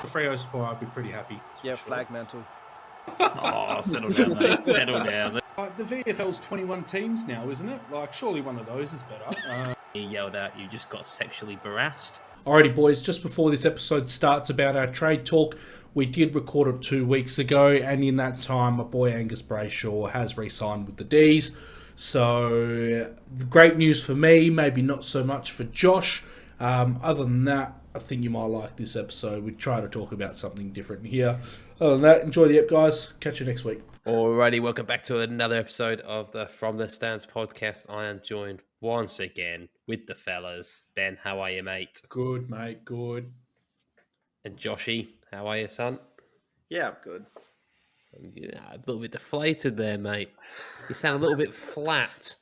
a Freo supporter, I'd be pretty happy. Yeah, flag mantle. Oh, settle down, mate. Settle down. The VFL's 21 teams now, isn't it? Like, surely one of those is better. He yelled out, "You just got sexually harassed." Alrighty, boys, just before this episode starts about our trade talk, we did record it 2 weeks ago, and in that time, my boy Angus Brayshaw has re-signed with the D's. So, great news for me, maybe not so much for Josh. Other than that, I think you might like this episode. We try to talk about something different here. Other than that, enjoy the ep, guys. Catch you next week. Alrighty, welcome back to another episode of the From the Stands podcast. I am joined once again with the fellas. Ben, how are you, mate? Good, mate, good. And Joshy, how are you, son? Yeah, I'm good. Yeah, a little bit deflated there, mate. You sound a little bit flat.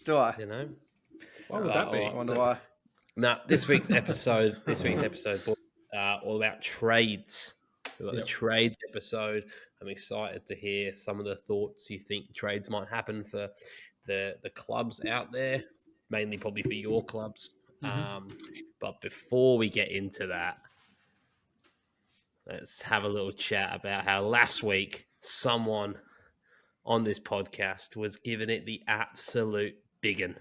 Do I? You know? Why would that be? I wonder why. Now, this week's episode, boys, all about trades. We've got the trades episode. I'm excited to hear some of the thoughts you think trades might happen for the clubs out there, mainly probably for your clubs. But before we get into that, let's have a little chat about how last week someone on this podcast was giving it the absolute biggin.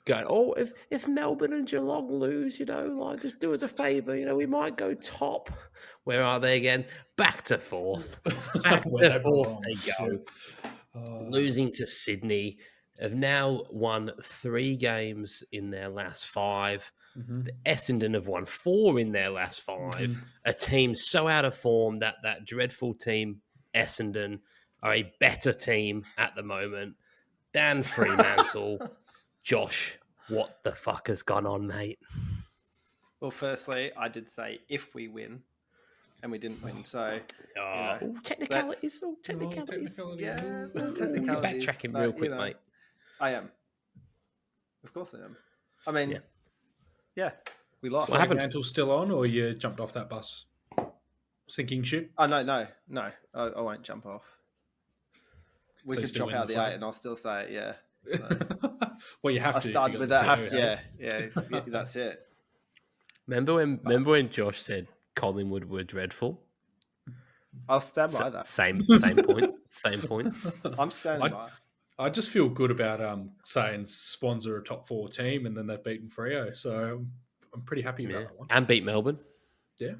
Going, oh, if Melbourne and Geelong lose, like just do us a favour, we might go top. Where are they again? Back to fourth. Back to fourth they go. Losing to Sydney. Have now won 3 games in their last 5. The Essendon have won 4 in their last 5. A team so out of form that dreadful team, Essendon, are a better team at the moment. Dan Fremantle. Josh, what the fuck has gone on, mate? Well, firstly, I did say if we win, and we didn't win, so... Technicalities. Technicalities. Yeah, You're technicalities. backtracking real quick, mate. I am. Of course I am. I mean, yeah we lost. What happened? Mantle's still on, or you jumped off that bus? Sinking ship? Oh, no. I won't jump off. We could drop out the 8 and I'll still say it, yeah. So. Well, you have to. I started with that. Yeah, that's it. Remember when Josh said Collingwood were dreadful? I'll stand by that. Same point. Same points. I'm standing by. I just feel good about saying Swans are a top 4 team, and then they've beaten Freo, so I'm pretty happy about that one. And beat Melbourne. Yeah.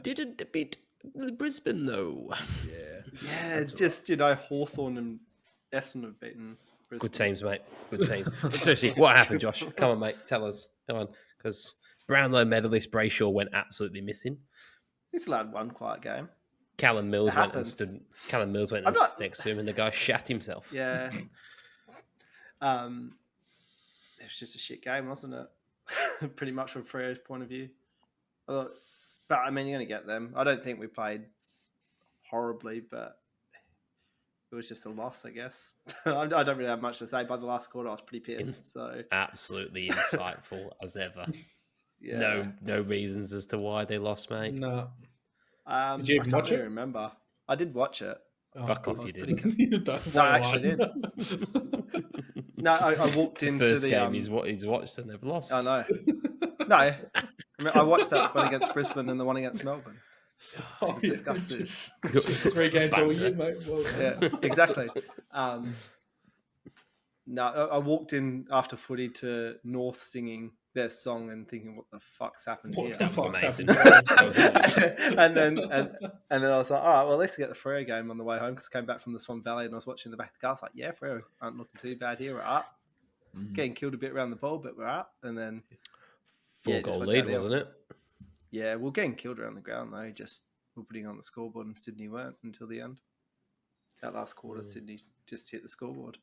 Didn't beat Brisbane though. Yeah, it's just Hawthorn and Essendon have beaten Brisbane. Good teams, mate. Good teams. But seriously, what happened, Josh? Come on, mate. Tell us. Come on. Because Brownlow medalist Brayshaw went absolutely missing. He's allowed one quiet game. Callum Mills went and stood next to him, and the guy shat himself. Yeah. It was just a shit game, wasn't it? Pretty much from Freo's point of view. But I mean, you're going to get them. I don't think we played horribly, but it was just a loss, I guess. I don't really have much to say. By the last quarter, I was pretty pissed. So absolutely insightful as ever. Yeah. No reasons as to why they lost, mate. No. Did you even watch it? I remember. I did watch it. Fuck off, you didn't. No, I actually did. No, I walked into the first game he's watched and they've lost. I know. No, I mean, I watched that one against Brisbane and the one against Melbourne. Discuss this. 3 games all year, mate. Well, yeah, exactly. No, I walked in after footy to North singing their song and thinking, "What the fuck's happened here?" That was amazing. and then I was like, "All right, well, let's get the Freo game on the way home," because I came back from the Swan Valley and I was watching the back of the car. I was like, "Yeah, Freo aren't looking too bad here. We're up, getting killed a bit around the ball, but we're up." And then 4-goal lead, wasn't it? Yeah, we're getting killed around the ground though. Just we're putting on the scoreboard, and Sydney weren't until the end. That last quarter, Sydney just hit the scoreboard.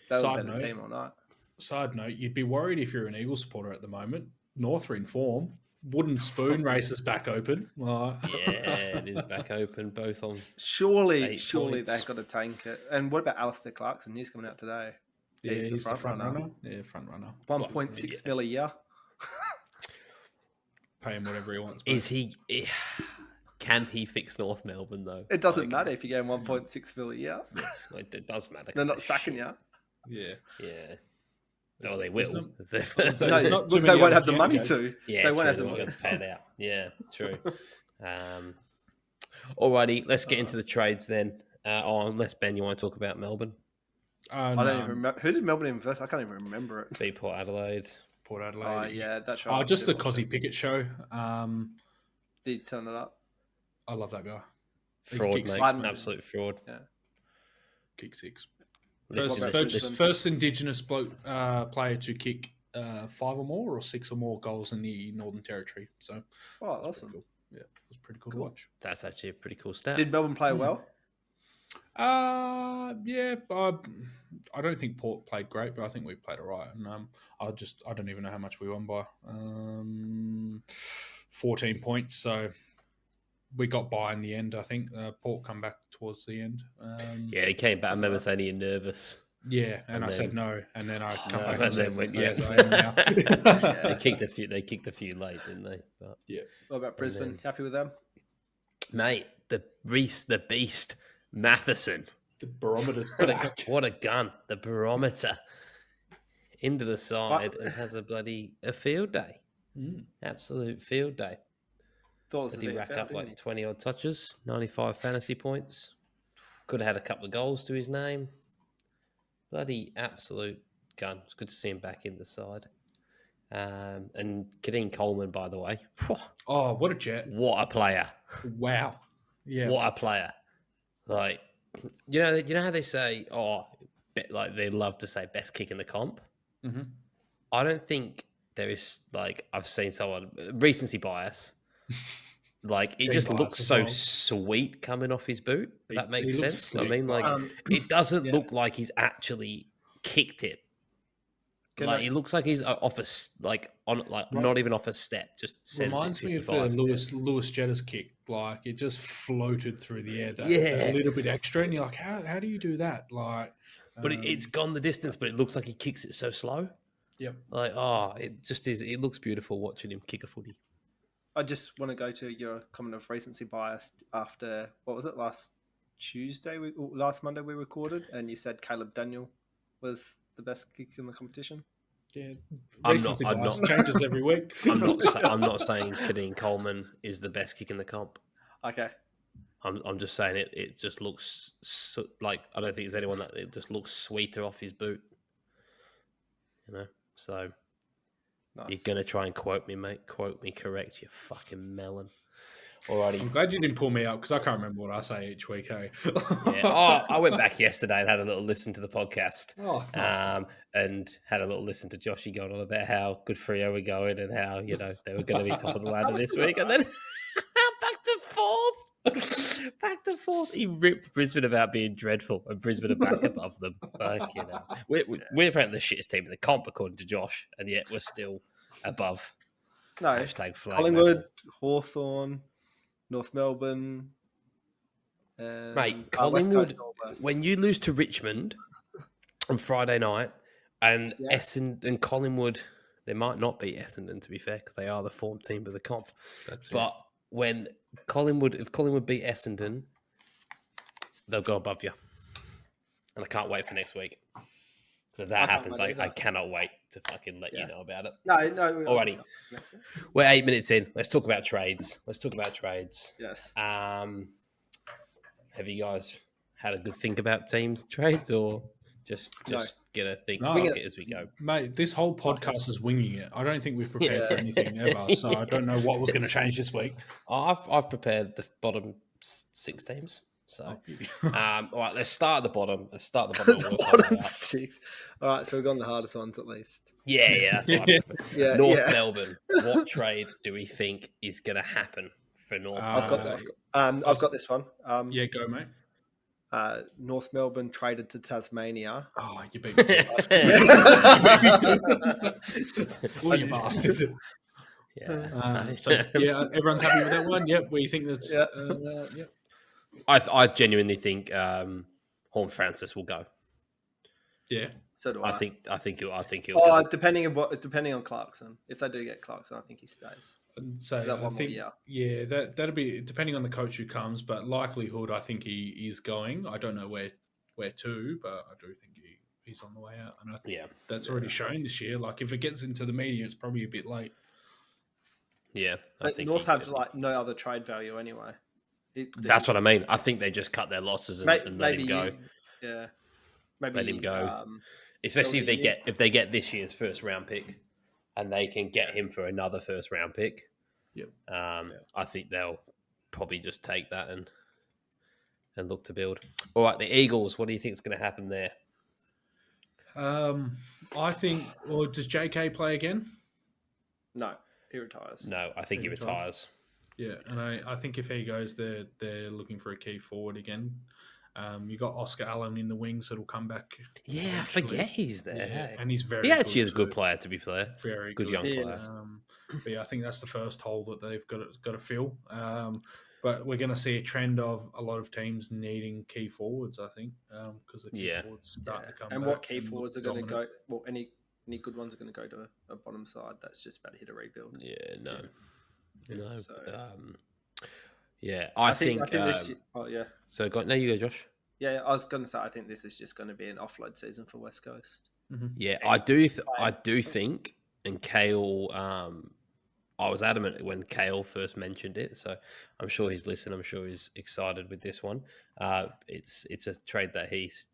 They were the team all night. Side note, you'd be worried if you're an Eagles supporter at the moment. North are in form. Wooden spoon race is back open. Yeah, it is back open, both on. Surely they've got to tank it. And what about Alistair Clarkson? He's coming out today. Yeah, he's the front runner. Yeah, front runner. 1.6 mil a year. Pay him whatever he wants. Is he? Can he fix North Melbourne though? It doesn't matter if you're getting 1.6 mil a year. It does matter. They're not sacking you. Yeah. Yeah. Oh, they will. So No, there's not too they many won't other have the money candidates. to. Yeah, they true. won't have They the won't money. get paid out. Yeah, true. Alrighty, let's get into the trades then. Unless Ben, you want to talk about Melbourne? I don't even remember. Who did Melbourne invest? I can't even remember it. Beat Port Adelaide. Port Adelaide. Yeah, that's Oh, right. just the Did watch Cozzy it. Pickett show. Did you turn it up? I love that guy. Fraud, kick mate. six, man. Absolute fraud. Yeah. Kick six. Listen, First Indigenous player to kick 5 or more or 6 or more goals in the Northern Territory. So, awesome. Cool. Yeah, it was pretty cool to watch. That's actually a pretty cool stat. Did Melbourne play well? Yeah, I don't think Port played great, but I think we played all right. And I don't even know how much we won by. 14 points. So we got by in the end. I think Port come back towards the end. Yeah, he came back. I remember saying you're nervous. Yeah, and I said no, and then I come back and then went They kicked a few. They kicked a few late, didn't they? But, yeah. What about Brisbane? Happy with them? Mate, the Beast, Matheson. The barometer's What a gun! The barometer into the side and has a field day. Absolute field day. Thought Did he rack up like 20 odd touches, 95 fantasy points? Could have had a couple of goals to his name. Bloody absolute gun. It's good to see him back in the side. And Kadeen Coleman, by the way. Oh, what a jet! What a player! Wow. Yeah. What a player! Like, you know how they say, like they love to say best kick in the comp. Mm-hmm. I don't think there is I've seen someone recency bias. Like it just looks so sweet coming off his boot. If that makes sense. Slick. I mean, it doesn't look like he's actually kicked it. It looks like he's off not even off a step. Just sends reminds it me of the Lewis Jetta's kick. Like it just floated through the air. A little bit extra, and you're like, how do you do that? Like, but it's gone the distance. But it looks like he kicks it so slow. Yep. It just is. It looks beautiful watching him kick a footy. I just want to go to your comment of recency bias after, what was it, last Monday we recorded, and you said Caleb Daniel was the best kick in the competition. Yeah, I'm not changes every week. I'm not saying Kadeen Coleman is the best kick in the comp. Okay. I'm just saying it just looks like I don't think there's anyone that it just looks sweeter off his boot. So nice. You're gonna try and quote me, mate. Quote me correct, you fucking melon. Alrighty. I'm glad you didn't pull me up because I can't remember what I say each week. Hey. I went back yesterday and had a little listen to the podcast. Oh, nice. And had a little listen to Joshy going on about how good Freo were going and how they were going to be top of the ladder this week, and then back to fourth. He ripped Brisbane about being dreadful, and Brisbane are back above them. We're apparently the shittest team in the comp according to Josh, and yet we're still above. No, #flag Collingwood, Hawthorn, North Melbourne. Mate, Collingwood, when you lose to Richmond on Friday night, and Essendon and Collingwood, they might not beat Essendon, to be fair, because they are the form team of the comp. When if Collingwood beat Essendon, they'll go above you. And I can't wait for next week. So if that happens, I cannot wait to fucking let you know about it. No. Alrighty. We're 8 minutes in. Let's talk about trades. Yes. Have you guys had a good think about teams trades, or just get a think as we go? Mate, this whole podcast is winging it. I don't think we've prepared for anything ever, so I don't know what was going to change this week. I've prepared the bottom 6 teams. So, all right, let's start at the bottom. The bottom 6. All right, so we've gone the hardest ones at least. Yeah, that's what I North Melbourne. What trade do we think is going to happen for North? I've got this one. Yeah, go, mate. North Melbourne traded to Tasmania. Oh, you beat me. You bastard. Yeah. Everyone's happy with that one. Yep, we think that's. Yep. I genuinely think Horn Francis will go. Yeah, so do I. I think he'll. Depending on Clarkson. If they do get Clarkson, I think he stays. So I think, that'll be depending on the coach who comes, but likelihood I think he is going. I don't know where to, but I do think he's on the way out, and I think Yeah. that's already shown this year. Like if it gets into the media, it's probably a bit late. Yeah, But North have like no other trade value anyway. That's what I mean. I think they just cut their losses and let him go. Yeah, maybe Let him go. build Especially a year. if they get this year's first round pick, and they can get him for another first round pick. Yep. I think they'll probably just take that and look to build. All right, the Eagles. What do you think is going to happen there? I think. Or does JK play again? No, he retires. No, I think he retires. Yeah, and I think if he goes, they're looking for a key forward again. You got Oscar Allen in the wings that'll come back. Yeah, eventually. I forget he's there. Yeah, Hey? and he's very. He actually is a too. good player, to be fair. Very good young player. But yeah, I think that's the first hole that they've got to fill. But we're going to see a trend of a lot of teams needing key forwards. I think because the key forwards start to come. And back what key forwards are going to dominant. go? Well, any good ones are going to go to a bottom side that's just about to hit a rebuild. Yeah, no. So, I think this. Oh yeah. So no, you go, Josh. Yeah, I was going to say I think this is just going to be an offload season for West Coast. Mm-hmm. Yeah, I do think, and Kale. I was adamant when Kale first mentioned it, so I'm sure he's listening. I'm sure he's excited with this one. It's a trade that he's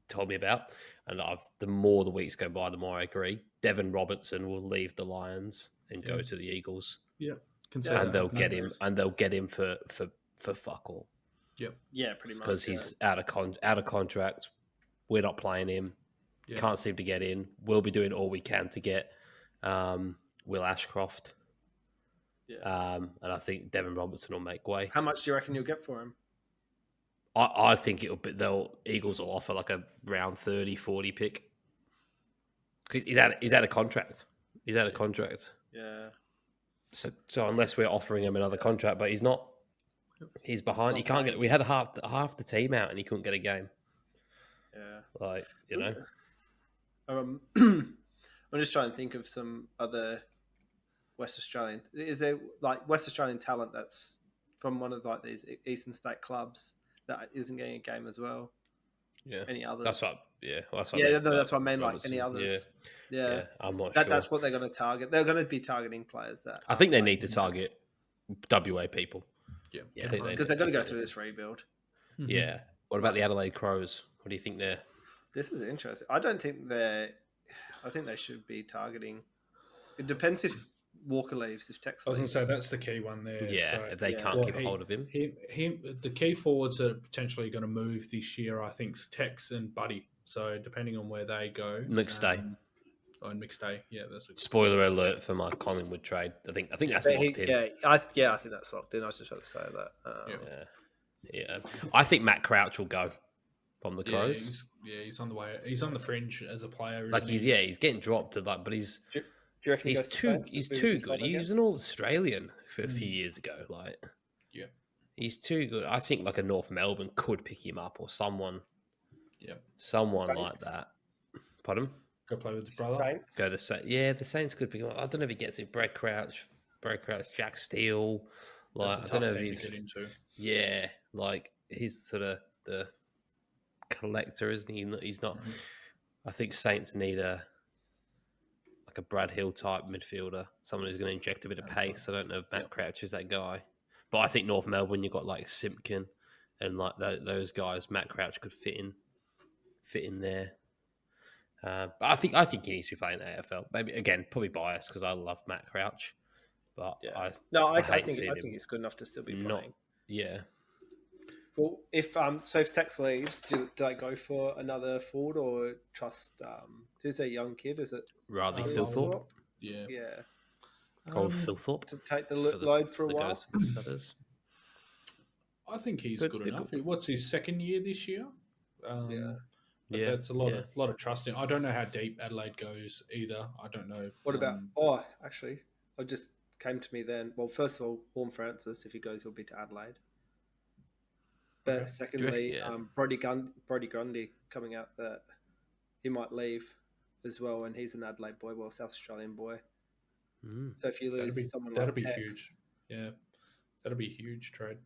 told me about, and the more the weeks go by, the more I agree. Devin Robertson will leave the Lions and go to the Eagles. Yeah, and they'll get him, for fuck all. Yep. Yeah, pretty much. Because he's out of contract. We're not playing him. Yeah. Can't seem to get in. We'll be doing all we can to get Will Ashcroft. Yeah. And I think Devin Robertson will make way. How much do you reckon you'll get for him? I think Eagles will offer like a round 30, 40 pick. Because he's out of contract. He's out of contract. Yeah. So unless we're offering him another contract, but he's not. He's behind. He can't get. We had half the team out, and he couldn't get a game. Yeah. I'm just trying to think of some other West Australian. Is there like West Australian talent that's from one of like these Eastern State clubs that isn't getting a game as well? Yeah. Any others? That's what. Yeah. That's what I mean. Like any others? Yeah. I'm not sure. That's what they're going to target. They're going to be targeting players that. I think they need to target WA people. Yeah. Because they're going to go through this rebuild. Mm-hmm. Yeah. What about the Adelaide Crows? What do you think there? This is interesting. I think they should be targeting. It depends if Walker leaves, if Tex leaves. I was going to say that's the key one there. Yeah, so, if they can't keep a hold of him. The key forwards that are potentially going to move this year, I think, is Tex and Buddy. So depending on where they go. McStay. And McStay, yeah. That's a spoiler alert for my Collingwood trade. I think that's locked in. I think that's locked in. I was just about to say that. Yeah. I think Matt Crouch will go from the Crows. He's on the way. He's on the fringe as a player. Like he's getting dropped to but he's. Do you reckon he's too good. He was an All-Australian a few years ago. He's too good. I think like a North Melbourne could pick him up or someone. Yeah, someone Saints. Like that. Pardon? Go play with his brother. Saints. The Saints could pick him up. I don't know if he gets it. Brad Crouch, Jack Steele. I don't know if he's. Yeah, he's sort of the collector, isn't he? He's not. Mm-hmm. I think Saints need a Brad Hill type midfielder, someone who's going to inject a bit of pace. I don't know if Matt Crouch is that guy, but I think North Melbourne, you've got Simpkin and those guys. Matt Crouch could fit in there. But I think he needs to be playing AFL. Maybe again, probably biased because I love Matt Crouch, but I think it's good enough to still be playing. Well, if Tex leaves, do I go for another forward or trust? Who's a young kid? Is it Riley Philthorpe? Yeah. Old Philthorpe to take the load for a while. I think he's good enough. What's his second year this year? That's a lot of trust in. I don't know how deep Adelaide goes either. I don't know. What about? Actually, it just came to me then. Well, first of all, Horn Francis, if he goes, he'll be to Adelaide. But secondly, Brody Grundy coming out that he might leave as well, and he's an Adelaide boy, South Australian boy. So if you lose someone like that'd be Tex, huge. Yeah, that'd be a huge trade.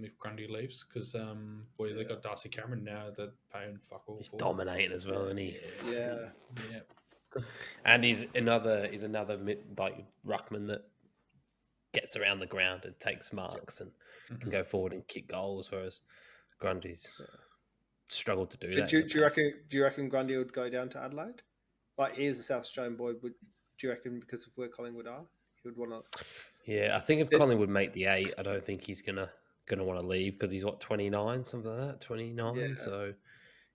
if Grundy leaves because they got Darcy Cameron now that paying fuck all He's for. dominating as well, isn't he? Yeah. And he's another like ruckman that gets around the ground and takes marks and can go forward and kick goals, whereas Grundy's struggled to do that. Do you reckon Grundy would go down to Adelaide? Like he's a South Australian boy. Do you reckon because of where Collingwood are, he would want to? Yeah, I think if Collingwood make the 8, I don't think he's gonna want to leave because he's 29, something like that, 29. Yeah. So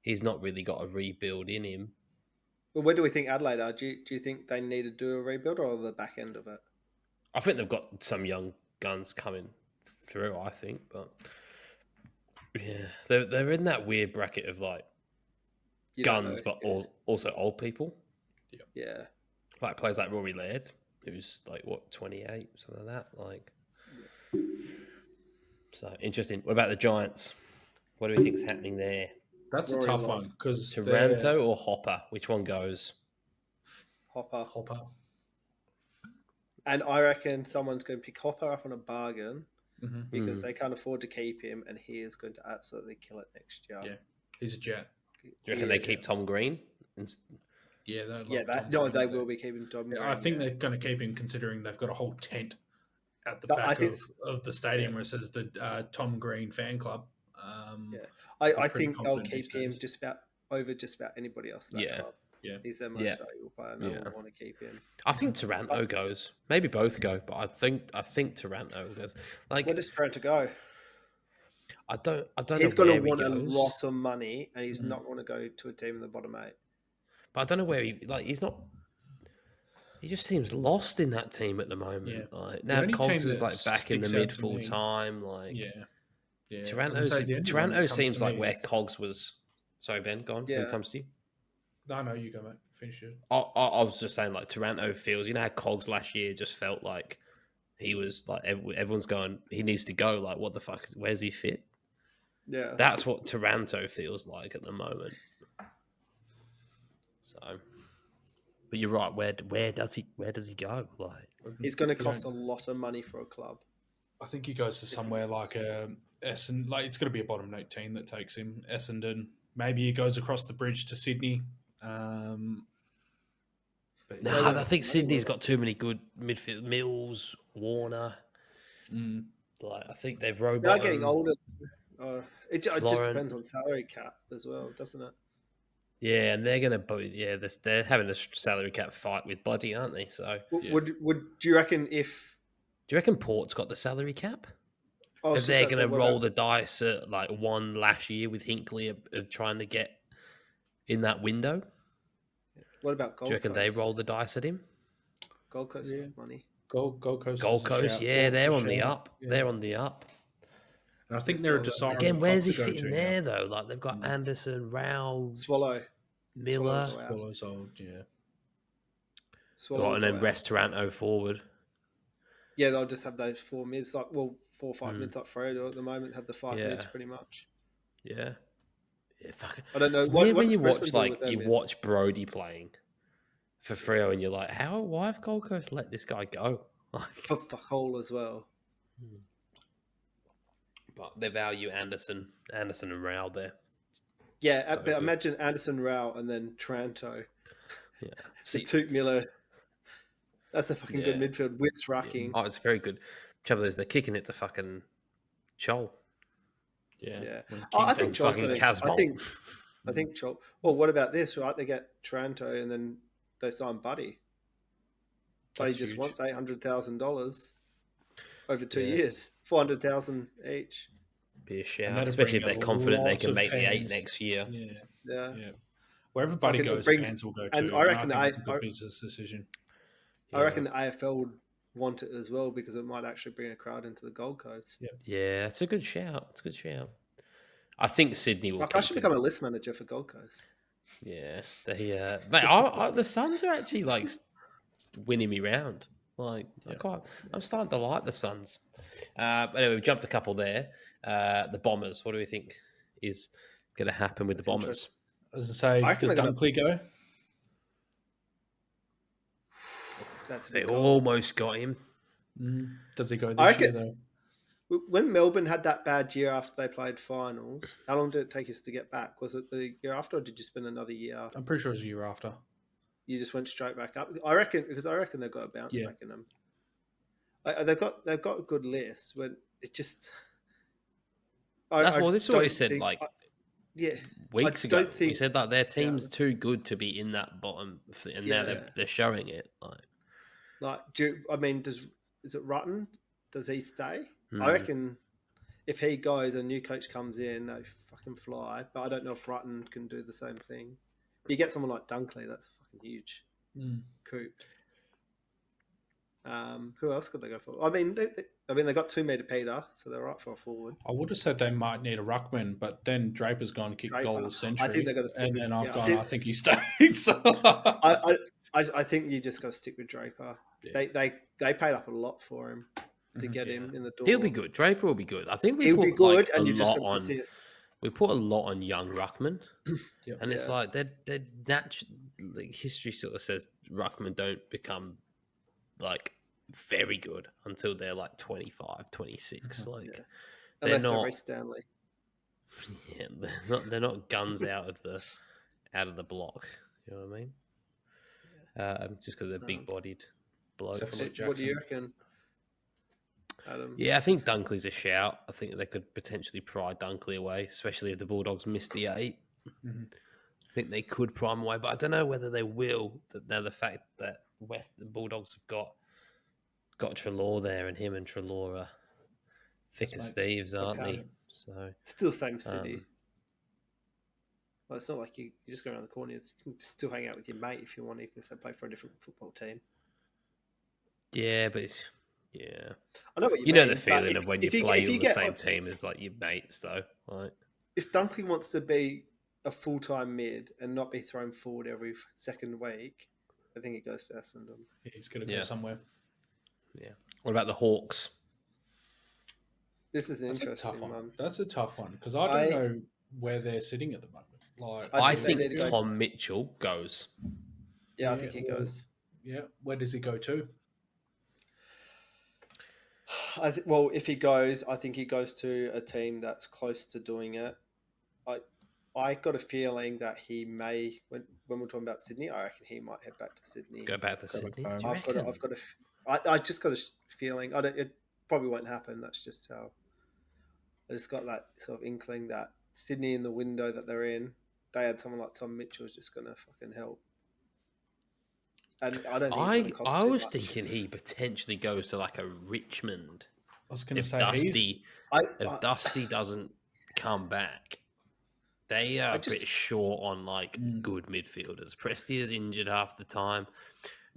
he's not really got a rebuild in him. Well, where do we think Adelaide are? Do you think they need to do a rebuild or the back end of it? I think they've got some young guns coming through. I think, but yeah, they're in that weird bracket of like guns, but also old people. Yeah, like players like Rory Laird, who's like 28, something like that. Like, so interesting. What about the Giants? What do we think's happening there? That's Rory a tough Laird. one because Taranto or Hopper? Which one goes? Hopper. And I reckon someone's going to pick Hopper up on a bargain because Mm. they can't afford to keep him, and he is going to absolutely kill it next year. Yeah, he's a jet. Do you reckon they keep Tom Green? Yeah, they will be keeping Tom Green. I think they're going to keep him considering they've got a whole tent at the back of the stadium where it says the Tom Green fan club. I think they'll keep him just about anybody else in that club. Yeah. He's their most valuable player, and they will want to keep him. I think Taranto goes. Maybe both go, but I think Taranto goes. Like, where does Taranto go? I don't He's know. going to want a lot of money, and he's not going to go to a team in the bottom 8. But I don't know where he's not. He just seems lost in that team at the moment. Yeah. Like now, Cogs is like back in the mid full time. Like Taranto seems like where Cogs was. Sorry, Ben, go on. Who comes to you? No, you go, mate. Finish it. I was just saying, like Taranto feels. You know how Cogs last year just felt like he was like everyone's going. He needs to go. Like, what the fuck? Where's he fit? Yeah, that's what Taranto feels like at the moment. So, but you're right. Where does he go? Like, he's going to cost a lot of money for a club. I think he goes to somewhere like Essendon. Like, it's going to be a bottom 8 team that takes him. Essendon. Maybe he goes across the bridge to Sydney. I think Sydney's got too many good midfield. Mills, Warner. Like, I think they've rowed. They're getting older. It just depends on salary cap as well, doesn't it? Yeah, and they're going to they're having a salary cap fight with Buddy, aren't they? So would do you reckon Port's got the salary cap? If they're going to roll the dice at like one last year with Hinkley of trying to get in that window? What about Gold Coast? Do you reckon they roll the dice at him? Gold Coast have money. Gold Coast. Gold Coast, they're on the up. Yeah. They're on the up. And I think they're a desirable. Again, where's he fitting there though? Like they've got Anderson, Rao, Swallow, Miller. Swallow's old, yeah. And then rest Taranto forward. Yeah, they'll just have those 4 mids, 4 or 5 mids up Fredo at the moment. Have the 5 mids pretty much. Yeah. Yeah, fuck it. I don't know. It's weird when you watch Brody playing for Freo, and you're like, why have Gold Coast let this guy go? Like, for hole as well. But they value Anderson and Rao there. Yeah, so but imagine Anderson, Rao, and then Taranto. Yeah, Toot Miller. That's a fucking good midfield with rucking. Yeah. Oh, it's very good. Trouble is, they're kicking it to fucking Chol. Yeah. I think Chol's going to. I think Chol. Well, what about this? Right, they get Taranto and then they sign Buddy. Buddy just wants $800,000 over 2 years, $400,000 each. Be a shout, especially if they're confident they can make the 8 next year. Yeah. Wherever Buddy goes, fans will go too. And I reckon it's a good business decision. I reckon the AFL would want it as well because it might actually bring a crowd into the Gold Coast. Yeah, it's a good shout. I think Sydney will. I should become a list manager for Gold Coast. Yeah, the Suns are actually like winning me round. Like, I'm starting to like the Suns. But anyway, we've jumped a couple there. The Bombers. What do we think is going to happen with the Bombers? As I say, does Dunkley go? They almost got him. Does he go this year though? When Melbourne had that bad year after they played finals, how long did it take us to get back? Was it the year after, or did you spend another year? I'm pretty sure it was a year after. You just went straight back up. I reckon they've got a bounce back in them. They've got a good list, but it just. This is what we said weeks ago. We said that their team's too good to be in that bottom, and now they're showing it. Is it Rutten? Does he stay? I reckon if he goes, a new coach comes in, they fucking fly. But I don't know if Rutten can do the same thing. You get someone like Dunkley, that's a fucking huge coup. Who else could they go for? I mean, they got 2 meter Peter, so they're right for a forward. I would have said they might need a ruckman, but then Draper's gone and kicked goal of the century. I think they're going to stick and with, then I've gone. I think he stays. I think you just got to stick with Draper. Yeah. They paid up a lot for him to get him in the door. He'll be good. Draper will be good. I think he'll be good, and you just got to assist. We put a lot on young ruckman, and it's like that history sort of says ruckman don't become like very good until they're like 25, 26. They're not Stanley. Yeah, they're not guns out of the block. You know what I mean? Just because they're big-bodied blokes. What do you reckon, Adam? Yeah, I think Dunkley's a shout. I think they could potentially pry Dunkley away, especially if the Bulldogs miss the 8. Mm-hmm. I think they could pry him away, but I don't know whether they will. Now the fact that the Bulldogs have got Treloar there, and him and Treloar are thick as thieves, aren't they? So still same city. Well, it's not like you just go around the corner. You can still hang out with your mate if you want, even if they play for a different football team. Yeah, but it's I know what you mean. You know the feeling of when you play on the same team as like your mates, though. Like if Dunkley wants to be a full-time mid and not be thrown forward every second week, I think he goes to Essendon. Yeah, he's going to go somewhere. Yeah. What about the Hawks? This is an interesting one. That's a tough one because I don't know where they're sitting at the moment. I think Tom Mitchell goes. Yeah, I think he goes. Yeah, where does he go to? If he goes, I think he goes to a team that's close to doing it. I got a feeling that he may, when we're talking about Sydney, I reckon he might head back to Sydney. Go back to Sydney. I just got a feeling. It probably won't happen. That's just how. I just got that sort of inkling that Sydney in the window that they're in, they had someone like Tom Mitchell is just going to fucking help. And I don't think I was thinking he potentially goes to like a Richmond. I was going to say if Dusty doesn't come back, they are a bit short on like good midfielders. Presty is injured half the time.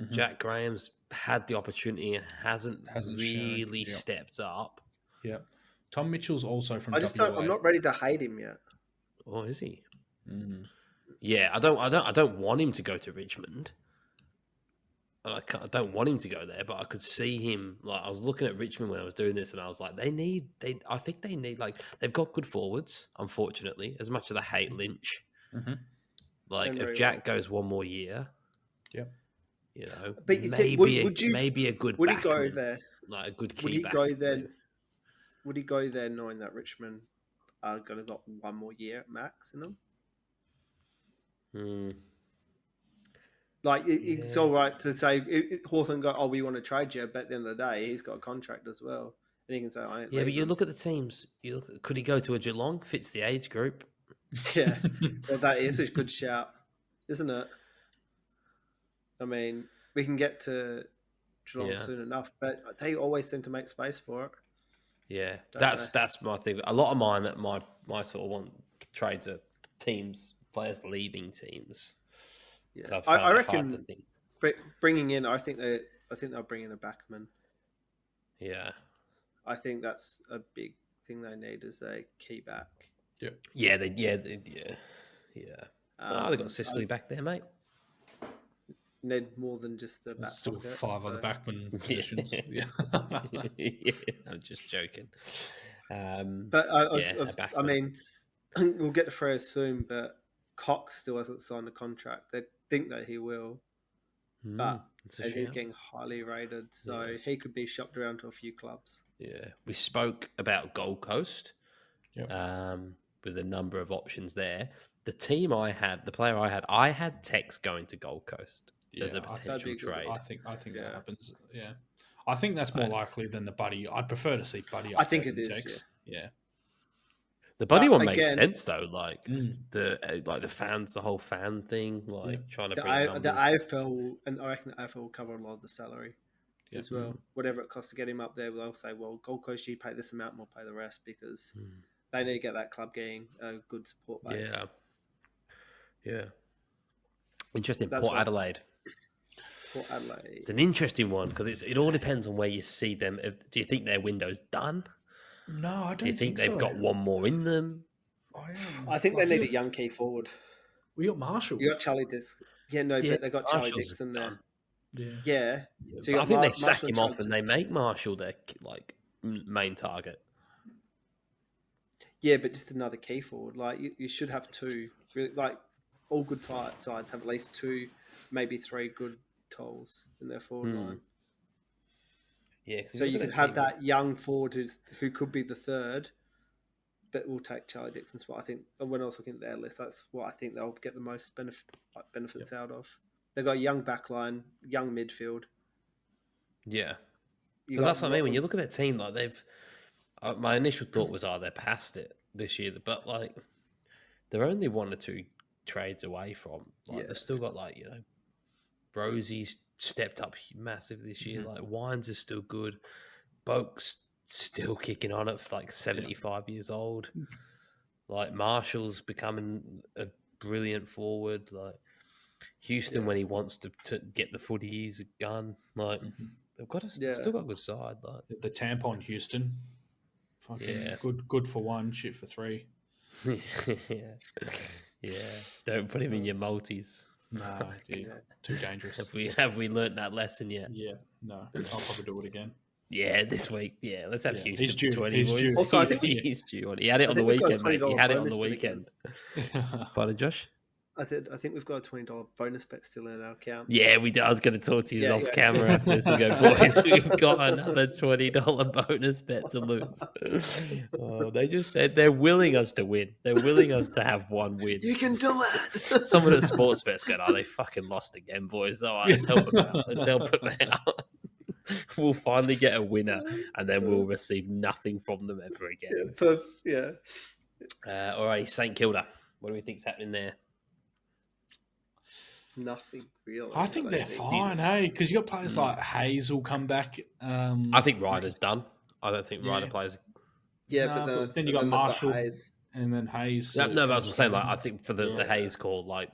Mm-hmm. Jack Graham's had the opportunity and hasn't really stepped up. Yeah. Tom Mitchell's also from. I'm not ready to hate him yet. Oh, is he? Mm-hmm. Yeah, I don't want him to go to Richmond. I don't want him to go there, but I could see him. Like I was looking at Richmond when I was doing this, and I was like, I think they need like they've got good forwards. Unfortunately, as much as I hate Lynch, like if Jack goes one more year, you know, but maybe a good. Would he go there? Like a good key. Would he go there? Would he go there knowing that Richmond are going to got one more year at max in them? Like, it's all right to say, Hawthorn go, we want to trade you, but at the end of the day, he's got a contract as well. And he can say, I ain't leaving. But you look at the teams. Could he go to a Geelong? Fits the age group. Yeah. Well, that is a good shout, isn't it? I mean, we can get to Geelong soon enough, but they always seem to make space for it. Yeah, that's my thing. A lot of my sort of want trades are players leaving teams. Yeah, I reckon bringing in. I think they'll bring in a backman. Yeah, I think that's a big thing they need is a key back. Yeah. They got Sicily back there, mate. Need more than just a back. Still pocket, 5 other backman positions. Yeah, I'm just joking. But I mean, we'll get to Freo soon, but Cox still hasn't signed a contract. They think that he will, but and he's getting highly rated, so he could be shopped around to a few clubs. Yeah, we spoke about Gold Coast, Yep. with a number of options there. The player I had Tex going to Gold Coast as a potential trade. I think that happens. Yeah, I think that's more likely than the Buddy. I'd prefer to see Buddy. I think it is. Tex. Yeah. The Buddy one makes sense though, like the fans, the whole fan thing, trying to bring numbers. The AFL, and I reckon the AFL will cover a lot of the salary as well. Whatever it costs to get him up there, they'll say, "Well, Gold Coast, you pay this amount, and we'll pay the rest," because they need to get that club getting a good support base. Yeah. Interesting. Port Adelaide. It's an interesting one because it all depends on where you see them. Do you think their window's done? No, I don't. Do you think they've got one more in them? I think they need a young key forward. We got Marshall. You got Charlie Dix. But they got Charlie Dixon there. Yeah. So I think they sack him off and they make Marshall their main target. Yeah, but just another key forward. Like you should have two. Really, like all good sides have at least two, maybe three good tolls in their forward line. Yeah. So you can have that young forward who could be the third, but we'll take Charlie Dixon's spot. I think when I was looking at their list, that's what I think they'll get the most benefits out of. They've got a young backline, young midfield. Yeah. Because that's what I mean. When you look at their team, like they've... my initial thought was, they're past it this year. But, they're only one or two trades away from... they've still got, Rosie's stepped up massive this year. Wines is still good. Boak's still kicking on at 75 years old. Marshall's becoming a brilliant forward. Houston, when he wants to get the footy, he's a gun. They've still got a good side. The tampon Houston. Good for one, shit for three. Yeah. Don't put him in your multis. No, dude, too dangerous. Have we learnt that lesson yet? Yeah, no. I'll probably do it again. Yeah, this week. Yeah, let's have Houston he's due. 20 He's boys. due. Also, I think he's due. He had it on the weekend, mate. He had it on the weekend. Pardon, Josh? I think we've got a $20 bonus bet still in our account. Yeah, we did. I was going to talk to you off camera after this and go, boys, we've got another $20 bonus bet to lose. They're willing us to win. They're willing us to have one win. You can do it. Someone at sports bet's going, they fucking lost again, boys. All right, let's help them out. We'll finally get a winner, and then we'll receive nothing from them ever again. All right, St Kilda. What do we think's happening there? Nothing really. I think they're fine, hey, because you got players like Hayes will come back. I think Ryder's done. I don't think Ryder plays. Yeah, but then you got Marshall and then Hayes. No, but I was saying, I think for the Hayes call, I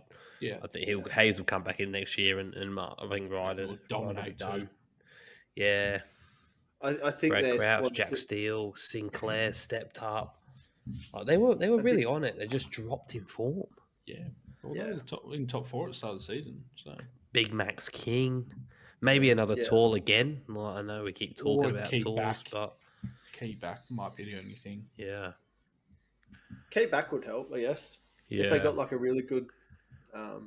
think Hayes will come back in next year, and I think Ryder will dominate too. Yeah, I think Brad Crouch, Jack Steele, Sinclair stepped up. They were really on it. They just dropped in form. Yeah. Well, they were in top four at the start of the season. So Big Max King, maybe another tall again. I know we keep talking about talls, but key back might be the only thing. Yeah, key back would help, I guess. Yeah, if they got a really good, a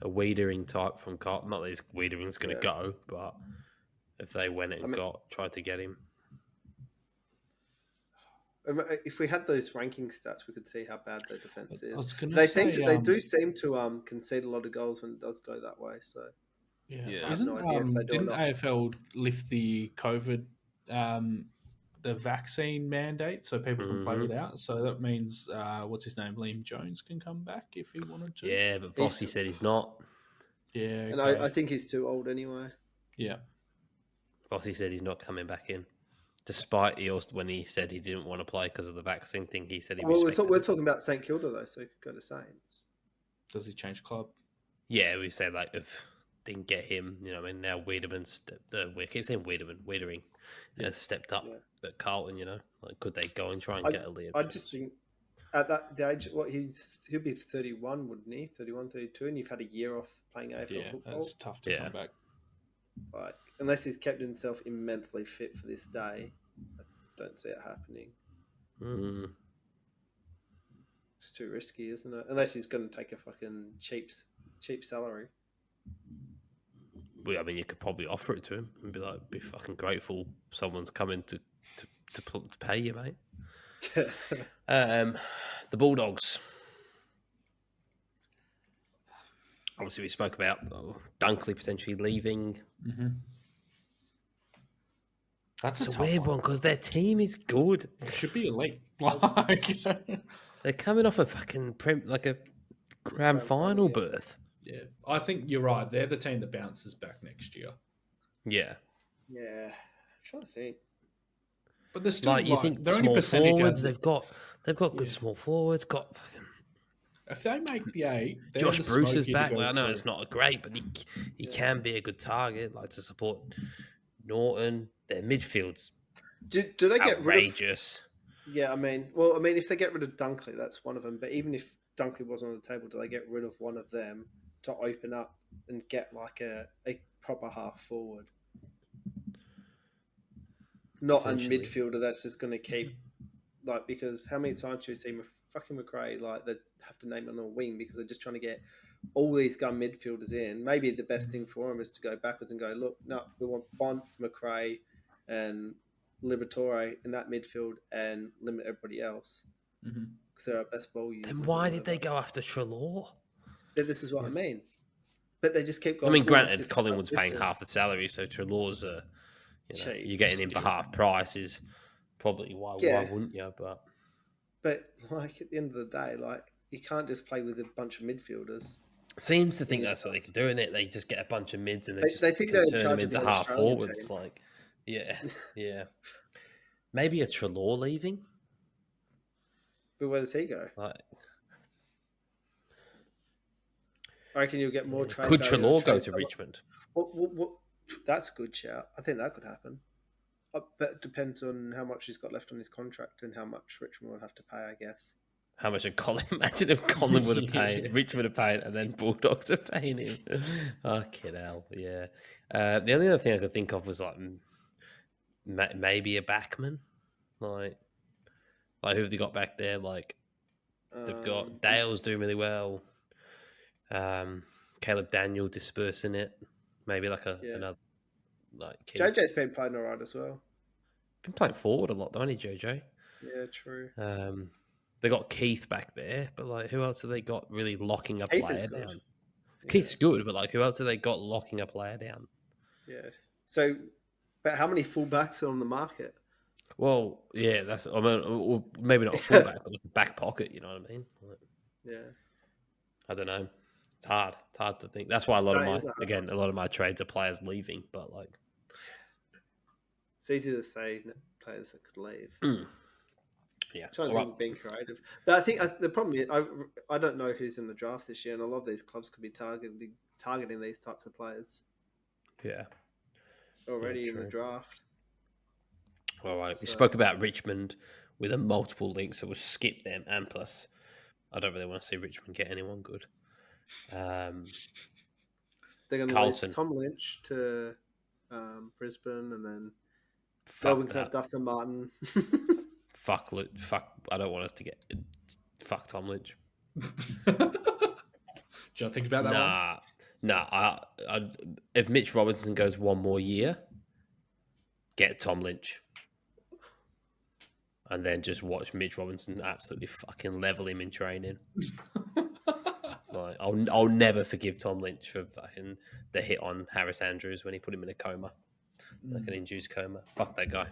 Wiedering type from Carlton. Not that Wiedering's going to go, but if they went and tried to get him. If we had those ranking stats, we could see how bad their defense is. They do seem to concede a lot of goals when it does go that way. So yeah. Didn't AFL lift the COVID, the vaccine mandate, so people can play without? So that means what's his name, Liam Jones, can come back if he wanted to. Yeah, but Bossy said he's not. Yeah, and I think he's too old anyway. Yeah, Bossy said he's not coming back in. Despite when he said he didn't want to play because of the vaccine thing, he said he respected we're talking about St Kilda though, so he could go to Saints. Does he change club? Yeah, we say if didn't get him, now Wiedeman's we keep saying Wiedering has stepped up at Carlton, could they go and try and get a lead? I just think at the age, he'll be 31, wouldn't he? 31, 32, and you've had a year off playing AFL football. That's tough to come back. Unless he's kept himself immensely fit for this day, I don't see it happening. It's too risky, isn't it? Unless he's going to take a fucking cheap salary. I mean, you could probably offer it to him and be fucking grateful someone's coming to pay you, mate. The Bulldogs. Obviously, we spoke about Dunkley potentially leaving. Mm-hmm. That's It's a weird one because their team is good. It should be elite. They're coming off a fucking a grand final berth. Yeah, I think you're right. They're the team that bounces back next year. Yeah. Yeah. I'm trying to think. But they're still you think small forwards? They've got good small forwards. Got fucking. If they make the 8, Josh Bruce is back. Well, I know it's not great, but he can be a good target, to support Norton. Their midfield's do they get outrageous. Yeah, I mean, if they get rid of Dunkley, that's one of them. But even if Dunkley wasn't on the table, do they get rid of one of them to open up and get a proper half forward? Not a midfielder that's just going to keep because how many times do you see fucking McRae they have to name him on a wing because they're just trying to get all these gun midfielders in. Maybe the best thing for them is to go backwards and go, look, no, we want Bond, McRae, and Liberatore in that midfield and limit everybody else because they're our best ball users. Then why did they go after Treloar? This is what I mean. But they just keep going. I mean, granted, Collingwood's paying half the salary, so Treloar's you're getting him for half price is probably why wouldn't you? But at the end of the day, you can't just play with a bunch of midfielders. Seems to think that's what they can do, innit? They just get a bunch of mids and they think they're turn them into half forwards. Team. Yeah. Maybe a Treloar leaving. But where does he go? I reckon you'll get more trade. Could Treloar go to Richmond? What? That's a good shout. I think that could happen. But it depends on how much he's got left on his contract and how much Richmond will have to pay, I guess. How much imagine if Colin would have paid, Richmond would have paid, and then Bulldogs are paying him. Fucking hell, yeah. The only other thing I could think of was maybe a backman. Like who have they got back there? They've got Dale's doing really well. Caleb Daniel dispersing it. Maybe another JJ's been playing all right as well. Been playing forward a lot, don't he, JJ? Yeah, true. They got Keith back there, but who else have they got really locking a player down? Yeah. Keith's good, but who else have they got locking a player down? Yeah. So, but how many fullbacks are on the market? Well, yeah, maybe not a fullback, but a back pocket. You know what I mean? Yeah. I don't know. It's hard. It's hard to think. That's why a lot of my trades are players leaving, but it's easy to say players that could leave. Yeah, trying to think of being creative, but I think the problem is I don't know who's in the draft this year, and a lot of these clubs could be targeting these types of players. Yeah, already in the draft. All right, we spoke about Richmond with a multiple link, so we'll skip them. And plus, I don't really want to see Richmond get anyone good. They're going to lose Tom Lynch to Brisbane, and then Melbourne to have Dustin Martin. Fuck! I don't want us to get fuck Tom Lynch. Do you think about that? Nah. If Mitch Robinson goes one more year, get Tom Lynch, and then just watch Mitch Robinson absolutely fucking level him in training. I'll never forgive Tom Lynch for fucking the hit on Harris Andrews when he put him in a coma, like an induced coma. Fuck that guy,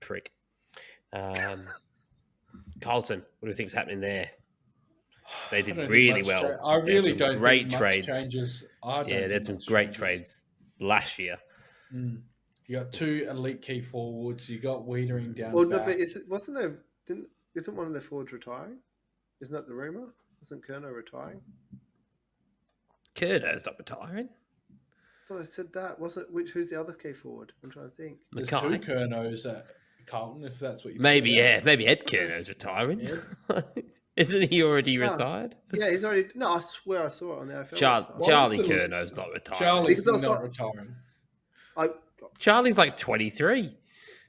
prick. Carlton, what do you think's happening there? They did really well. I really don't great think trades. Much changes. They had some great trades last year. You got 2 elite key forwards. You got Wiedering down. Well, no, but isn't one of their forwards retiring? Isn't that the rumor? Wasn't Curnow retiring? Curnow's not retiring. I thought I said that. Who's the other key forward? I'm trying to think. There's 2 Curnows at Carlton, if that's what you think. Maybe Ed Curnow's retiring. Yeah. Isn't he already retired? Yeah, he's already. No, I swear I saw it on the AFL. Charlie Curnow's not retiring. Charlie's not retiring. Charlie's 23.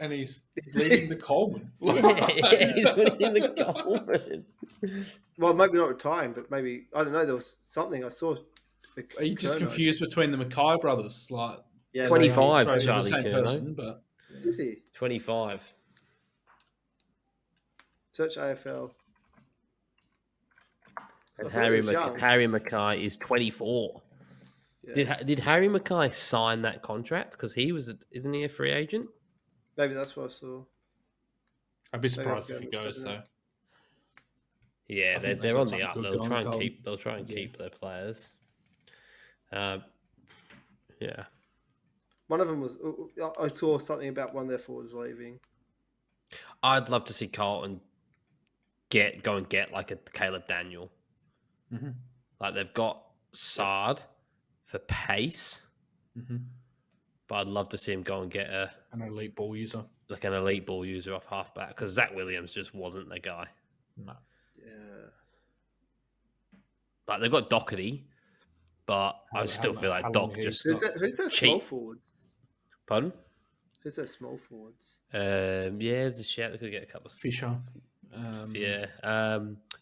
And he's leading the Coleman. He's leading the Coleman. Well, maybe not retiring, but maybe, I don't know, there was something I saw Are you just Kerno. confused between the Mackay brothers? Like, Yeah, 25, sorry, they're the Charlie same Kerno. person, but Is he? 25. Search AFL. So And I thought he was young. Harry Mackay is 24. Yeah. Did Harry Mackay sign that contract? Because isn't he a free agent? Maybe that's what I saw. I'd be Maybe surprised I'll if he go and goes look though. Yeah, I think they're got on the something up. good They'll going try and going. keep. They'll try and Yeah. keep their players. Yeah. One of them was. I saw something about one of their forwards leaving. I'd love to see Carlton go and get like a Caleb Daniel. Mm-hmm. Like they've got Sard for pace, but I'd love to see him go and get An elite ball user. like an elite ball user off halfback because Zach Williams just wasn't the guy. No. Yeah. Like they've got Doherty, but I still feel like how long Doc he's just Who's their cheap. small forwards? Pardon? Who's their small forwards? Yeah, there's a shout. They could get a couple of Fisher.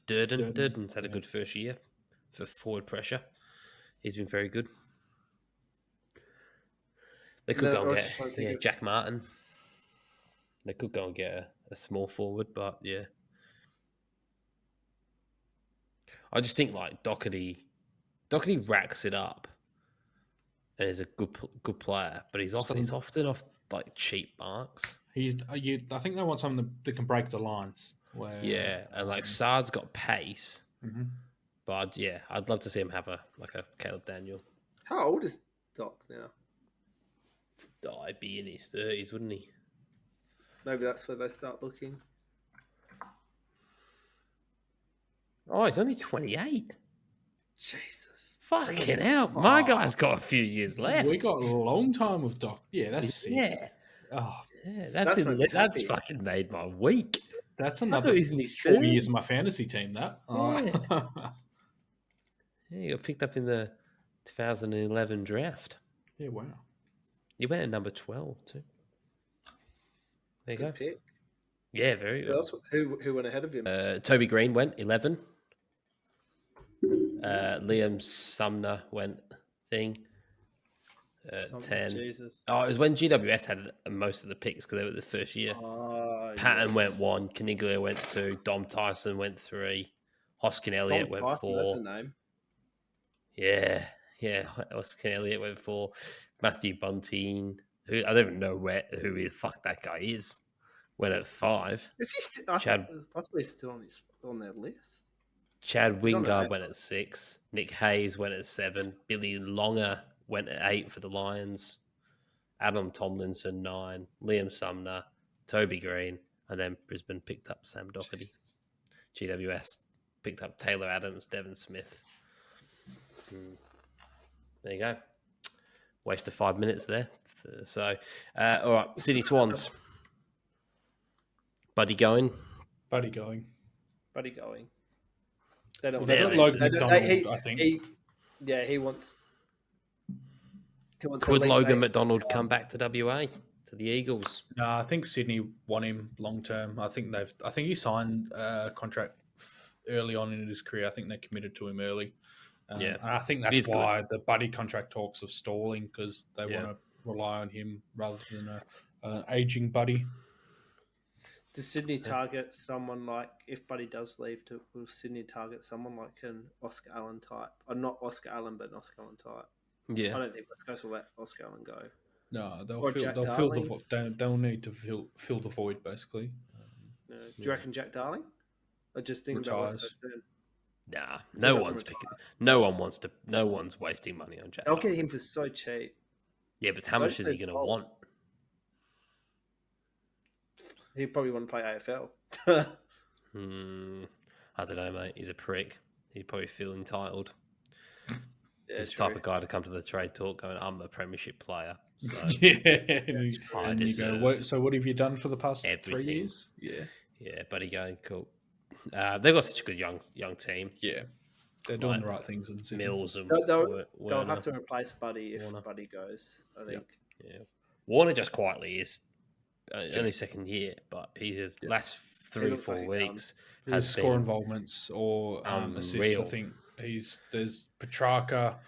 Durden's had a good first year for forward pressure. He's been very good. They could go and get Jack Martin. They could go and get a small forward, but yeah. I just think like Doherty racks it up and is a good player, but he's often off like cheap marks. I think they want someone that can break the lines. Where, and like Sard's got pace, but yeah, I'd love to see him have a Caleb Daniel. How old is Doc now? Oh, I'd be in his 30s, wouldn't he? Maybe that's where they start looking. Oh, he's only 28. Jesus. Fucking hell. My guy's got a few years left. We got a long time with Doc. Yeah, that's sick. Yeah. Oh, Yeah, that's fucking made my week. that's another he's in his 4 third. years of my fantasy team, that. Yeah. Yeah, he got picked up in the 2011 draft. Yeah, wow. He went at number 12 too. There you Good go. pick. Yeah, very Who good. else? Who went ahead of him? Toby Green went 11. Liam Sumner went thing 10. Jesus. Oh, it was when GWS had most of the picks because they were the first year. Patton went 1, Caniglia went 2, Dom Tyson went 3, Hoskin Elliott went 4. That's the name. Yeah, Hoskin Elliott went 4. Matthew Bunting, who I don't even know who the fuck that guy is, went at 5. Is he still? I thought he's still on their list. Chad Wingard went at 6. Nick Hayes went at 7. Billy Longer went at 8 for the Lions. Adam Tomlinson 9. Liam Sumner, Toby Green, and then Brisbane picked up Sam Doherty. GWS picked up Taylor Adams, Devon Smith. There you go. Waste of 5 minutes there. So, all right, Sydney Swans. Buddy going. Buddy going. They don't. They got Logan McDonald, I think. He wants. Could Logan McDonald come back to WA to the Eagles? No, I think Sydney want him long term. I think he signed a contract early on in his career. I think they committed to him early. And I think that's why the Buddy contract talks are stalling because they want to rely on him rather than an aging Buddy. Does Sydney target someone like, if Buddy does leave, will Sydney target someone like an Oscar Allen type? Or not Oscar Allen, but an Oscar Allen type. Yeah, I don't think West Coast will let Oscar Allen go. No, they'll need to fill the void basically. Do you reckon Jack Darling? I just think about West Coast then. Nah, no one's wasting money on Jack. They'll get him for so cheap. Yeah, but how much is he going to want? He probably want to play AFL. I don't know, mate. He's a prick. He'd probably feel entitled. Yeah, He's the type of guy to come to the trade talk going, I'm a premiership player. So and you go, so what have you done for the past 3 years? Yeah, Buddy going, cool. They've got such a good young team. Yeah, they're doing the right things in Sydney. Mills and they'll have to replace Buddy if Buddy goes, I think. Yeah. Warner just quietly is only second year, but his last 3-4 weeks has score involvements or assists. I think there's Petrarca,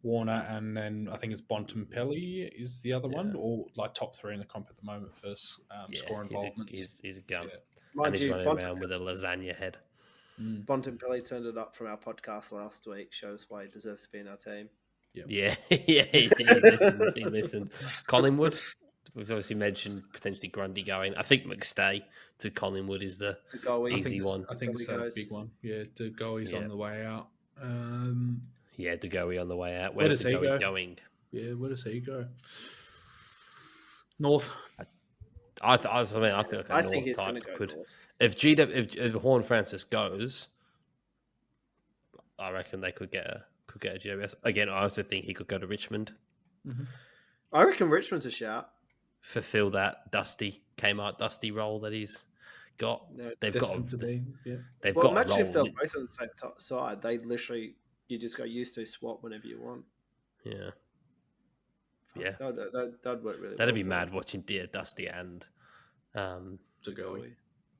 Warner, and then I think it's Bontempelli is the other one, Yeah. or like top 3 in the comp at the moment for score involvements. He's a gun. Yeah. And Mind he's you, running around with a lasagna head. Bontempelli turned it up from our podcast last week. Shows why he deserves to be in our team. Yeah, he listened. He listened. Collingwood, we've obviously mentioned potentially Grundy going. I think McStay to Collingwood is the Degoe, easy one. I think it's Degoe that goes. big one. Yeah, Degoe's Yeah. on the way out. Yeah, Degoe on the way out. Where Where's does he Degoe go? going? Yeah, where does he go? North. I think like a I North think he's type going to go could. north. If Horn Francis goes, I reckon they could get a GWS. Again, I also think he could go to Richmond. I reckon Richmond's a shout. Fulfill that Dusty role that he's got. No, They've got to be. Yeah. they've well, got a imagine if they're role. both on the same side. They literally, you just go used to swap whenever you want. Yeah. Fuck, Yeah. that'd work really. That'd well be for mad them. watching Dusty and Degoe.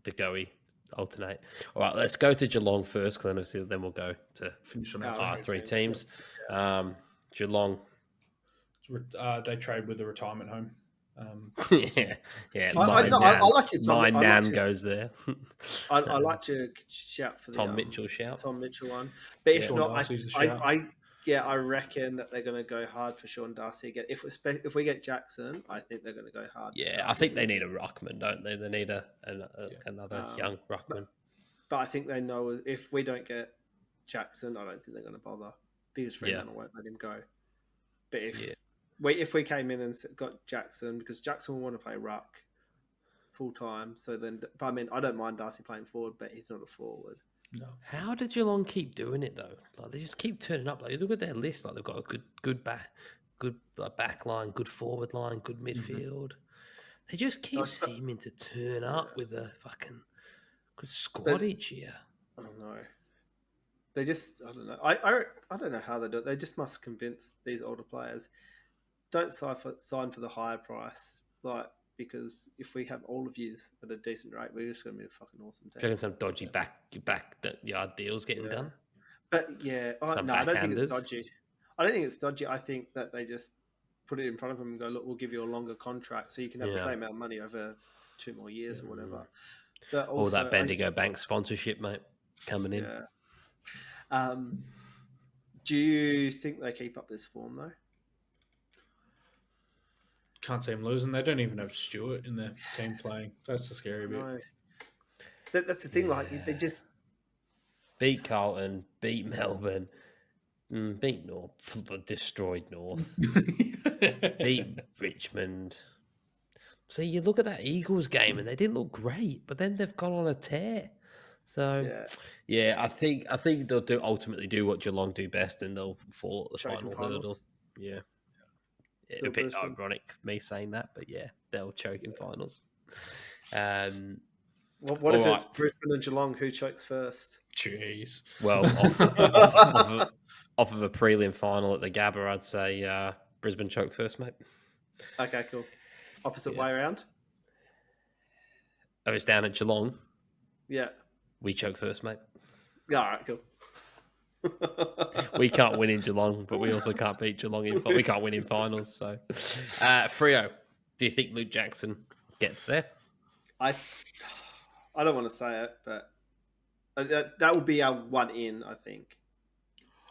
Degoe alternate. All right, let's go to Geelong first, because then we'll go to Finish on our our three three teams. Geelong. They trade with the retirement home. yeah. I like your Tom. My I like nan your- goes there. I like your shout for the Tom Mitchell shout. Tom Mitchell one. But if Sean not, Darcy's a shout. I reckon that they're going to go hard for Sean Darcy again. If we get Jackson, I think they're going to go hard. Yeah, I think they need a ruckman, don't they? They need another young ruckman. But I think they know if we don't get Jackson, I don't think they're going to bother because Fremantle won't let him go. But if we came in and got Jackson, because Jackson will want to play ruck full time, so then, but I mean, I don't mind Darcy playing forward, but he's not a forward. No. How did Geelong keep doing it though? Like they just keep turning up. Like look at their list. Like they've got a good back line, good forward line, good midfield. They just keep seeming to turn up with a fucking good squad each year. I don't know. They just, I don't know. I don't know how they do it. They just must convince these older players, don't sign for the higher price, like, because if we have all of yous at a decent rate, we're just going to be a fucking awesome team. Do you reckon some dodgy back yard deals getting done? But yeah, I don't think it's dodgy. I don't think it's dodgy. I think that they just put it in front of them and go, look, we'll give you a longer contract so you can have the same amount of money over 2 more years or whatever. But also, all that Bendigo Bank sponsorship, mate, coming in. Yeah. Do you think they keep up this form though? Can't see them losing. They don't even have Stewart in their team playing. That's the scary bit. No. That's the thing. Like they just beat Carlton, beat Melbourne, beat North, destroyed North, beat Richmond. So you look at that Eagles game and they didn't look great, but then they've gone on a tear. So I think they'll ultimately do what Geelong do best, and they'll fall at the final hurdle. Yeah. A bit ironic me saying that, but yeah, they'll choke in finals. What if it's Brisbane and Geelong? Who chokes first? Jeez. Well, off of a prelim final at the Gabba, I'd say Brisbane choke first, mate. Okay, cool. Opposite way around? Oh, it's down at Geelong. Yeah. We choke first, mate. Yeah, all right, cool. We can't win in Geelong, but we also can't beat Geelong we can't win in finals. So, Freo, do you think Luke Jackson gets there? I don't want to say it, but that would be our one in. I think,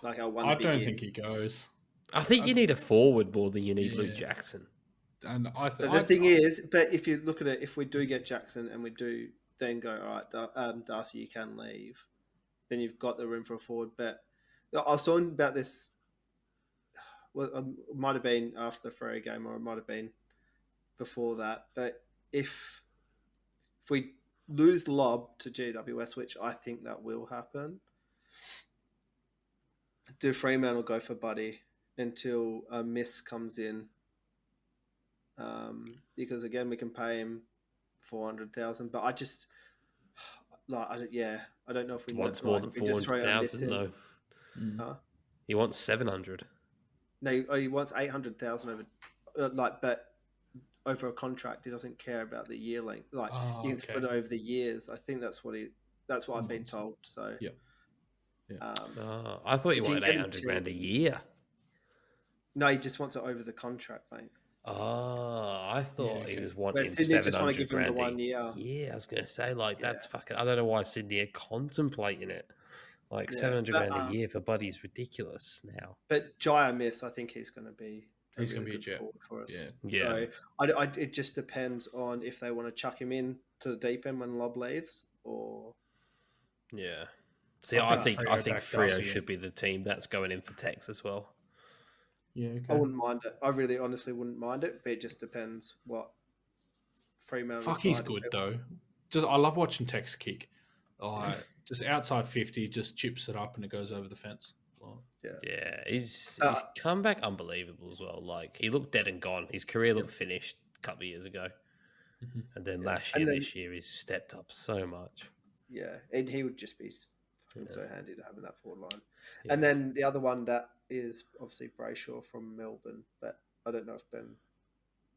like our one. I don't think he goes. I think you need a forward more than you need Luke Jackson. And the thing is, but if you look at it, if we do get Jackson and we do then go, all right, Darcy, you can leave. Then you've got the room for a forward. But I was talking about this. Well, it might have been after the Freo game, or it might have been before that. But if we lose Lob to GWS, which I think that will happen, do Fremantle go for Buddy until a miss comes in? Because again, we can pay him $400,000, but I just. I don't know if we wants more than 400,000 though. Huh? He wants 700. No, he wants 800,000 over, but over a contract. He doesn't care about the year length. You can split it over the years. I think that's what I've been told. So yeah. I thought you wanted 800 grand a year. No, he just wants it over the contract, mate. Oh, I thought he okay. was Where wanting Sydney just want to 700 give him the grand. 1 year. Yeah, I was going to say, like, Yeah. that's fucking... I don't know why Sydney are contemplating it. Like, Yeah, 700 but, grand a year for Buddy is ridiculous now. But Jaya Miss, I think he's going to be He's really gonna be a good jet. forward for us. Yeah. So it just depends on if they want to chuck him in to the deep end when Lob leaves, or Yeah. See, I I think think Freo back Freo Darcy should be the team that's going in for Tex as well. Yeah, I wouldn't mind it. I really honestly wouldn't mind it, but it just depends what Fremantle Fuck, he's decide. good though. Just I love watching Tex kick. Just outside 50, just chips it up and it goes over the fence. Yeah, he's Uh, come back unbelievable as well. Like, he looked dead and gone. His career looked finished a couple of years ago. Mhm. And then Yeah. last year, And then- this year, he's stepped up so much. Yeah, and he would just be fucking so handy to have in that forward line. Yeah. And then the other one that is obviously Brayshaw from Melbourne, but I don't know if Ben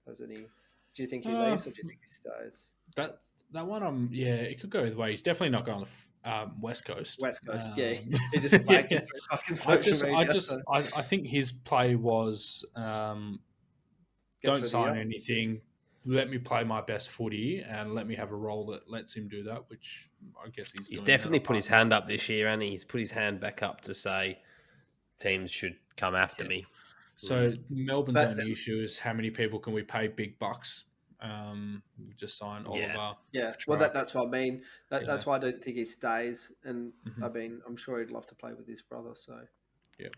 has any. Do you think he leaves or do you think he stays? That one, it could go either way. He's definitely not going to West Coast. West Coast, yeah. He just yeah. flagged it through fucking social media. I think his play was Get don't through the sign year. anything. Let me play my best footy and let me have a role that lets him do that, which I guess he's doing definitely that put his hand up this year, and he's put his hand back up to say teams should come after me. So Melbourne's But only issue is how many people can we pay big bucks? Just sign Oliver. Yeah, well, that's what I mean. That's why I don't think he stays. And I mean, I'm sure he'd love to play with his brother. So, yeah,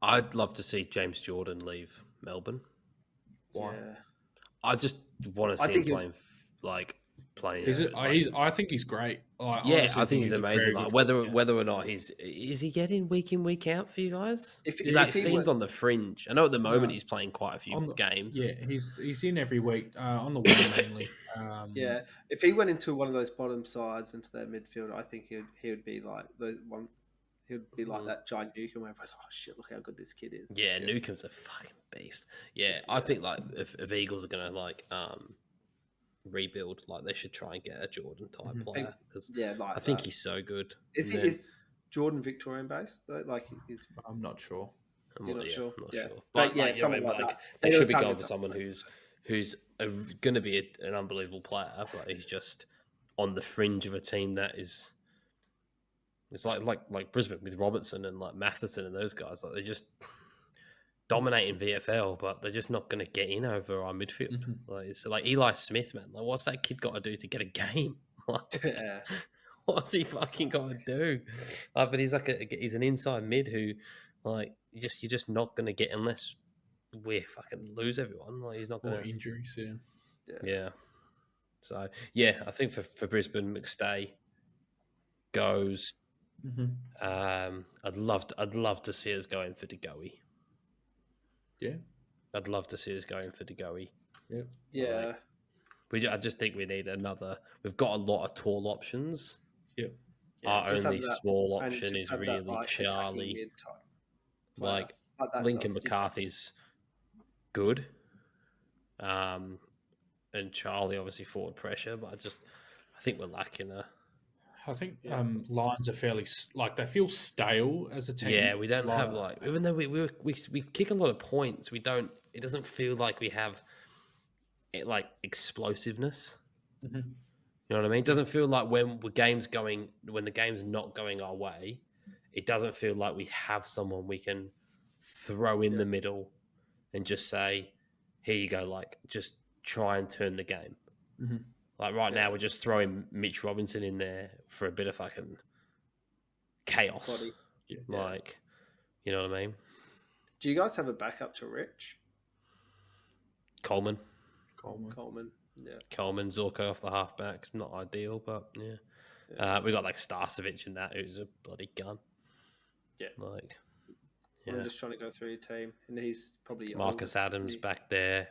I'd love to see James Jordan leave Melbourne. Why? Yeah. I just want to see him playing. I think he's great. I think he's amazing. Like, whether or not is he getting week in, week out for you guys? If That he seems on the fringe. I know at the moment No. he's playing quite a few games. Yeah, he's in every week on the wing mainly. Yeah, if he went into one of those bottom sides into their midfield, I think he would be like the one. He would be like that giant Newcomb where everybody's, oh shit, look how good this kid is. Yeah, Newcomb's a fucking beast. Yeah, I think like if Eagles are gonna rebuild, like they should try and get a Jordan type player because I think he's so good. Is Jordan Victorian based though? Like it's, I'm not sure. You're not sure. I'm not Yeah. sure. But yeah, someone like that. They should be going for someone who's going to be an unbelievable player, but he's just on the fringe of a team that is. It's like Brisbane with Robertson and like Matheson and those guys. Like they're just dominating VFL, but they're just not going to get in over our midfield. Like it's like Eli Smith, man. Like what's that kid got to do to get a game? Like, what's he fucking got to do? But he's he's an inside mid who, like, you're just not going to get unless we fucking lose everyone. Like he's not going to injuries. Yeah. So yeah, I think for Brisbane, McStay goes. I'd love to see us going for DeGoey. Yeah, I'd love to see us going for DeGoey. Yep. Yeah. I just think we need another. We've got a lot of tall options. Yep. Our only small option is really Charlie. Like Lincoln McCarthy's good. And Charlie obviously forward pressure, but I think we're lacking a. I think Lions are fairly they feel stale as a team. Yeah, we don't have even though we kick a lot of points, we don't. It doesn't feel like we have explosiveness. You know what I mean? It doesn't feel like when the game's not going our way, it doesn't feel like we have someone we can throw in the middle and just say, "Here you go." Like just try and turn the game. Like right now, we're just throwing Mitch Robinson in there for a bit of fucking chaos. Like, you know what I mean? Do you guys have a backup to Rich? Coleman. Yeah. Coleman, Zorko off the halfback. Not ideal, but yeah. We got like Starcevic in that, who's a bloody gun. Yeah. Like, I'm just trying to go through your team, and he's probably Marcus Adams back there.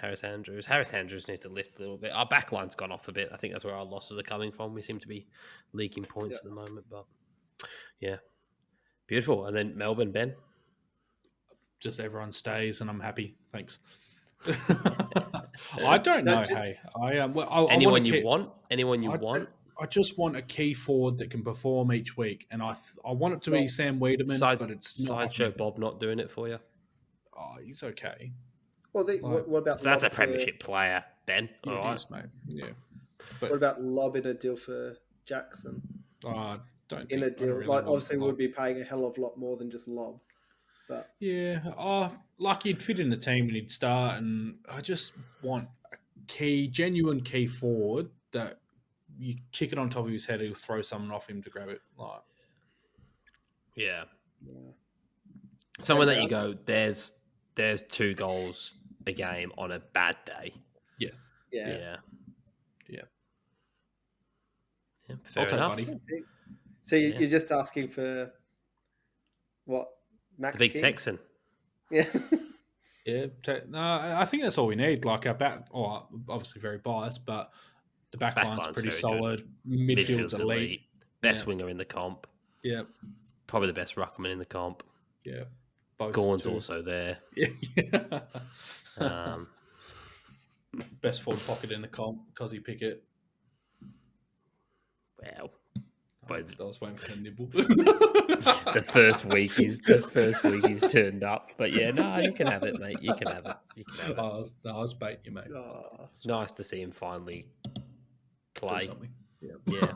Harris Andrews needs to lift a little bit. Our backline's gone off a bit. I think that's where our losses are coming from. We seem to be leaking points at the moment, but yeah, beautiful. And then Melbourne, Ben. Just everyone stays, and I'm happy. Thanks. I don't know. Hey, anyone you want? I just want a key forward that can perform each week, and I want it to be Sam Wiedemann, but it's not. Sideshow Bob not doing it for you. he's okay. Well, what about So that's a lob to- premiership player, Ben. Yeah, All it right. is, mate. Yeah. What about lobbing a deal for Jackson? Don't In a think I don't deal, really like want obviously Lob. would be paying a hell of a lot more than just lob, but Yeah, like he'd fit in the team and he'd start, and I just want a genuine key forward that you kick it on top of his head, he'll throw someone off him to grab it. Like, Yeah. yeah. Someone Okay. that you go, there's 2 goals a game on a bad day. Yeah. Yeah. Fair I'll take enough. Buddy. So Yeah. you're just asking for what? Max The big King? Texan. Yeah. Yeah, no, I think that's all we need. Like our back, obviously very biased, but the back line's Backline's pretty very solid. Midfield's elite. Best winger in the comp. Yeah, Probably the best ruckman in the comp. yeah. Both Gorn's too. also there. Yeah. Best forward pocket in the comp, Cozzy Pickett. Wow. I was waiting for the nibble. The first week he's turned up. But yeah, no, you can have it, mate. You can have it. I was baiting you, mate. It's nice to see him finally play. Something. Yeah.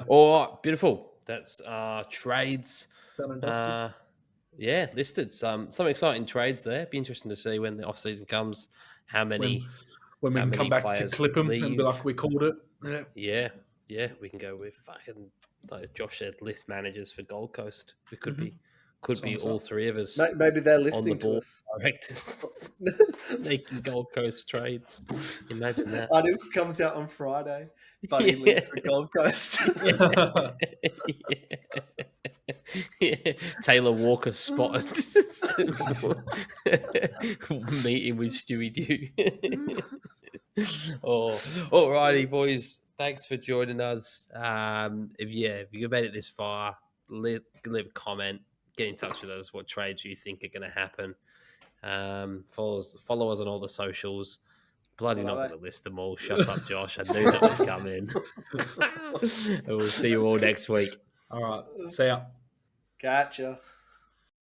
All right, beautiful. That's trades. Done and dusted. Listed. Some exciting trades there. Be interesting to see when the off season comes. How many? When we how can come many back to players clip them and leave. be like, we called it. Yeah. We can go with fucking, like Josh said, list managers for Gold Coast. We could be all three of us Maybe they're on the listening to board, us. directors making Gold Coast trades. Imagine that. I know it comes out on Friday, but he leaves for Gold Coast. Yeah. Taylor Walker spotted meeting with Stewie Dew. Alrighty, boys. Thanks for joining us. If you made it this far, leave a comment. Get in touch with us. What trades you think are going to happen? Follow us on all the socials. Bloody not going to list them all. Shut up, Josh. I knew that was coming. And we'll see you all next week. All right. See ya. Gotcha.